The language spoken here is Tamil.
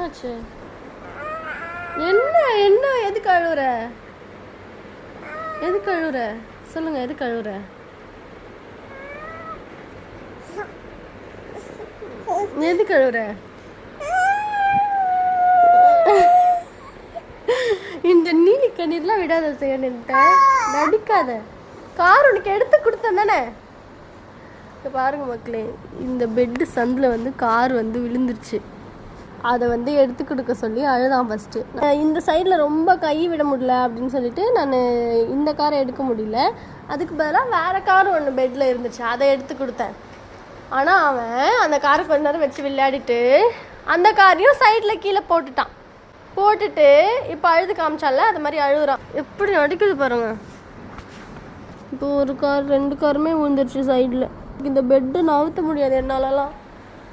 என்னாச்சு? என்ன என்ன எதுக்கு அழுவுற? எதுக்கு அழுவுற சொல்லுங்க, எதுக்கு அழுவுற? எதுக்கு அழுவுற? இந்த நீலி கண்ணீர்லாம் விடாத செய்யணுன்ட்ட நடிக்காத. கார் உனக்கு எடுத்து கொடுத்தேன் தானே. பாருங்க மக்களே, இந்த பெட்டு சந்தில் வந்து கார் வந்து விழுந்துருச்சு. அதை வந்து எடுத்து கொடுக்க சொல்லி அழுதான் ஃபஸ்ட்டு. இந்த சைடில் ரொம்ப கை விட முடியல அப்படின்னு சொல்லிட்டு நான் இந்த காரை எடுக்க முடியல. அதுக்கு பதிலாக வேறு கார் ஒன்று பெட்டில் இருந்துச்சு, அதை எடுத்து கொடுத்தேன். ஆனால் அவன் அந்த காரை கொஞ்ச நேரம் வச்சு விளையாடிட்டு அந்த காரையும் சைடில் கீழே போட்டுட்டு இப்போ அழுது காமிச்சால அது மாதிரி அழுகுறான். எப்படி நடிக்குது பாருங்க. இப்போ ஒரு கார் 2 காருமே விழுந்துருச்சு சைடில். இந்த பெட்டு நவுத்த முடியாது என்னாலலாம்.